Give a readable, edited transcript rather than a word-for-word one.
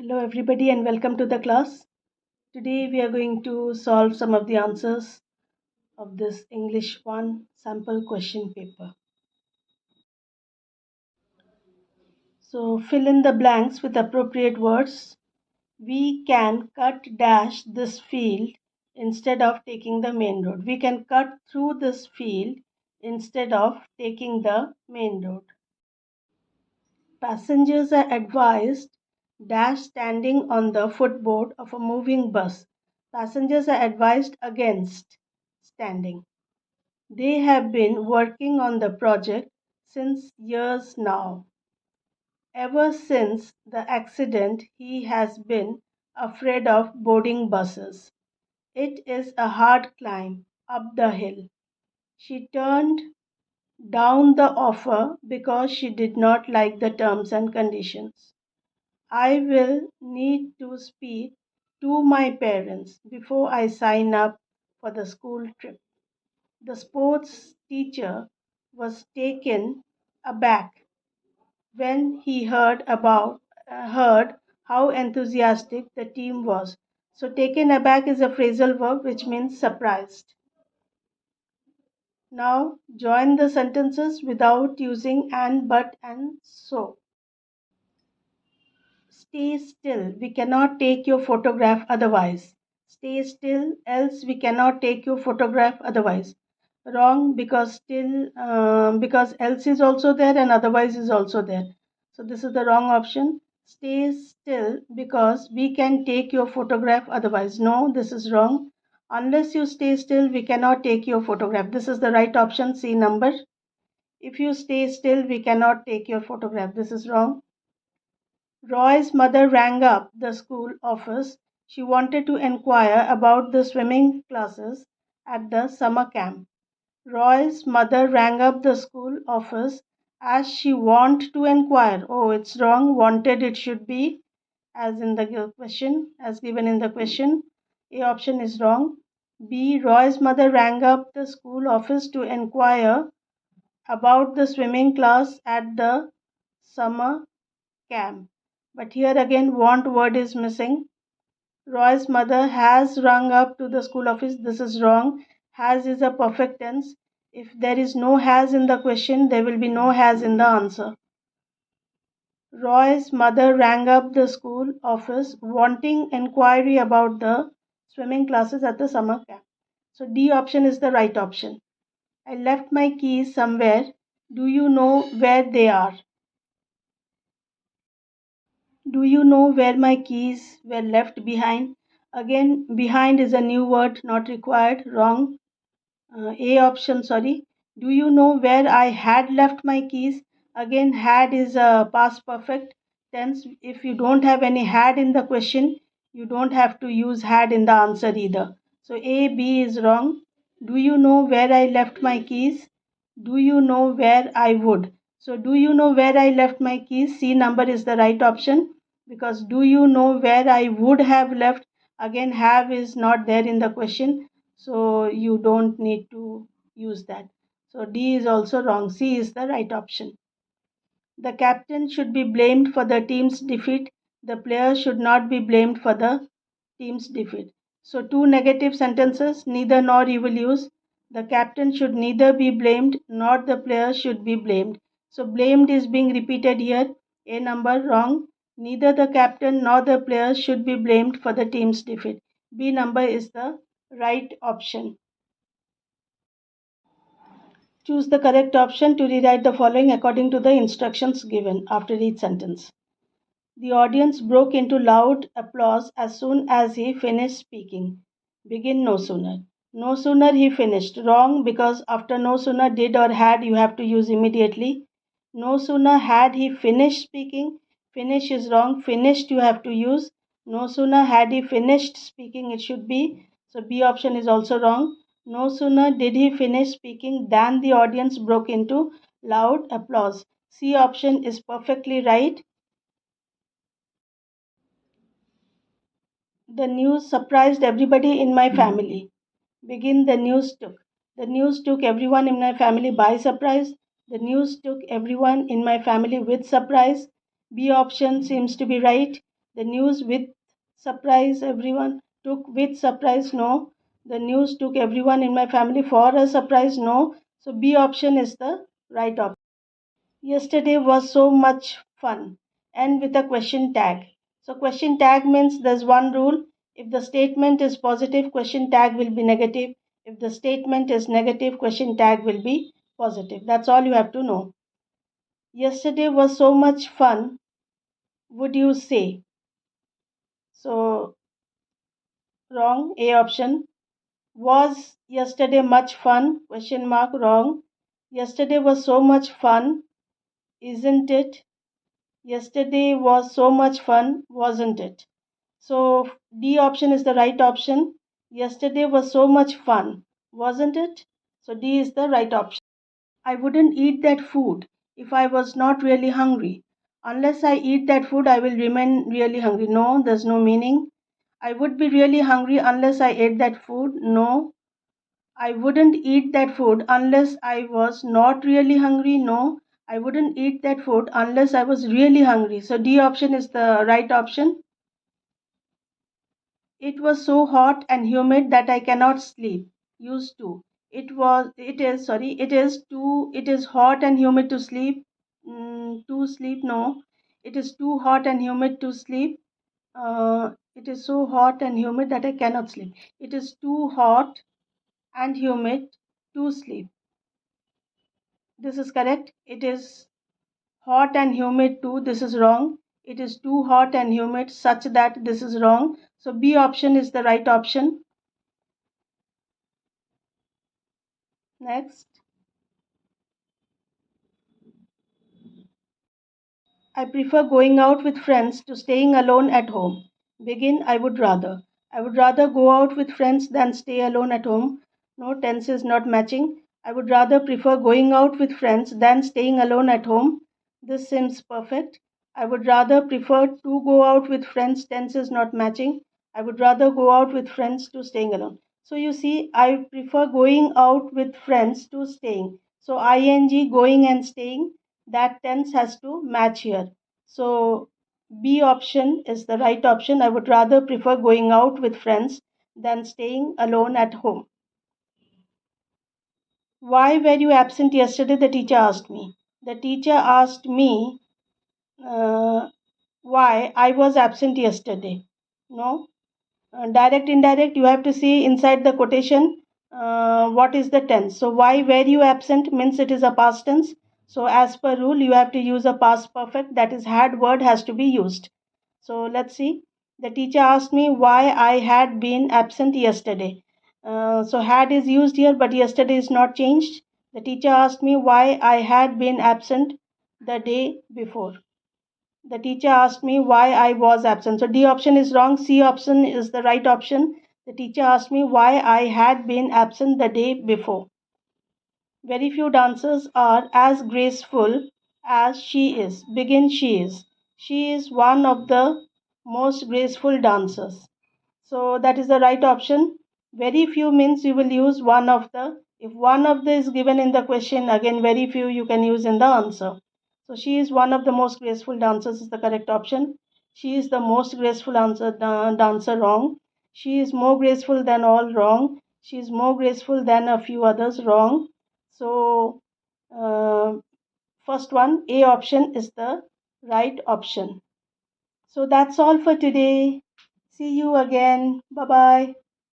Hello everybody and welcome to the class. Today we are going to solve some of the answers of this English 1 sample question paper. So fill in the blanks with appropriate words. We can cut dash this field instead of taking the main road. We can cut through this field instead of taking the main road. Passengers are advised dash standing on the footboard of a moving bus. Passengers are advised against standing. They have been working on the project since years now. Ever since the accident, he has been afraid of boarding buses. It is a hard climb up the hill. She turned down the offer because she did not like the terms and conditions. I will need to speak to my parents before I sign up for the school trip. The sports teacher was taken aback when he heard how enthusiastic the team was. So taken aback is a phrasal verb which means surprised. Now join the sentences without using and, but, and so. Stay still, we cannot take your photograph otherwise. Stay still, else we cannot take your photograph otherwise. Wrong, because because else is also there and otherwise is also there. So this is the wrong option. Stay still because we can take your photograph otherwise. No, this is wrong. Unless you stay still, we cannot take your photograph. This is the right option, C number. If you stay still, we cannot take your photograph. This is wrong. Roy's mother rang up the school office. She wanted to inquire about the swimming classes at the summer camp. Roy's mother rang up the school office as she wanted to inquire. Oh, it's wrong. Wanted, it should be as in the question, as given in the question. A option is wrong. B. Roy's mother rang up the school office to inquire about the swimming class at the summer camp. But here again, want word is missing. Roy's mother has rung up to the school office. This is wrong. Has is a perfect tense. If there is no has in the question, there will be no has in the answer. Roy's mother rang up the school office wanting inquiry about the swimming classes at the summer camp. So D option is the right option. I left my keys somewhere. Do you know where they are? Do you know where my keys were left behind? Again, behind is a new word, not required, wrong. A option, sorry. Do you know where I had left my keys? Again, had is a past perfect tense. If you don't have any had in the question, you don't have to use had in the answer either. So A, B is wrong. Do you know where I left my keys? Do you know where I would? So do you know where I left my keys? C number is the right option because do you know where I would have left? Again, have is not there in the question, so you don't need to use that. So D is also wrong. C is the right option. The captain should be blamed for the team's defeat. The player should not be blamed for the team's defeat. So two negative sentences, neither nor you will use. The captain should neither be blamed nor the player should be blamed. So blamed is being repeated here. A number wrong. Neither the captain nor the player should be blamed for the team's defeat. B number is the right option. Choose the correct option to rewrite the following according to the instructions given after each sentence. The audience broke into loud applause as soon as he finished speaking. Begin no sooner. No sooner he finished. Wrong, because after no sooner did or had you have to use immediately. No sooner had he finished speaking. Finish is wrong. Finished you have to use. No sooner had he finished speaking it should be. So B option is also wrong. No sooner did he finish speaking than the audience broke into loud applause. C option is perfectly right. The news surprised everybody in my family. Begin the news took. The news took everyone in my family by surprise. The news took everyone in my family with surprise. B option seems to be right. The news with surprise everyone took with surprise, no. The news took everyone in my family for a surprise, no. So B option is the right option. Yesterday was so much fun. And with a question tag. So question tag means there's one rule. If the statement is positive, question tag will be negative. If the statement is negative, question tag will be positive. That's all you have to know. Yesterday was so much fun, would you say? So wrong, A option. Was yesterday much fun? Question mark, wrong. Yesterday was so much fun, isn't it? Yesterday was so much fun, wasn't it? So D option is the right option. Yesterday was so much fun, wasn't it? So D is the right option. I wouldn't eat that food if I was not really hungry. Unless I eat that food, I will remain really hungry. No, there's no meaning. I would be really hungry unless I ate that food. No, I wouldn't eat that food unless I was not really hungry. No, I wouldn't eat that food unless I was really hungry. So D option is the right option. It was so hot and humid that I cannot sleep. Used to. It is hot and humid to sleep. To sleep, no. It is too hot and humid to sleep. It is so hot and humid that I cannot sleep. It is too hot and humid to sleep. This is correct. It is hot and humid too. This is wrong. It is too hot and humid such that this is wrong. So B option is the right option. Next. I prefer going out with friends to staying alone at home. Begin I would rather. I would rather go out with friends than stay alone at home. No, tense is not matching. I would rather prefer going out with friends than staying alone at home. This seems perfect. I would rather prefer to go out with friends. Tense is not matching. I would rather go out with friends to staying alone. So you see, I prefer going out with friends to staying. So ing going and staying, that tense has to match here. So B option is the right option. I would rather prefer going out with friends than staying alone at home. Why were you absent yesterday? The teacher asked me. The teacher asked me uh, why I was absent yesterday. No, direct, indirect, you have to see inside the quotation what is the tense. So why were you absent means it is a past tense. So as per rule you have to use a past perfect, that is had word has to be used. So let's see. The teacher asked me why I had been absent yesterday. So had is used here but yesterday is not changed. The teacher asked me why I had been absent the day before. The teacher asked me why I was absent. So D option is wrong. C option is the right option. The teacher asked me why I had been absent the day before. Very few dancers are as graceful as she is. Begin she is. She is one of the most graceful dancers. So that is the right option. Very few means you will use one of the. If one of the is given in the question, again very few you can use in the answer. So she is one of the most graceful dancers is the correct option. She is the most graceful dancer, wrong. She is more graceful than all, wrong. She is more graceful than a few others, wrong. So uh, first one, A option is the right option. So that's all for today. See you again. Bye bye.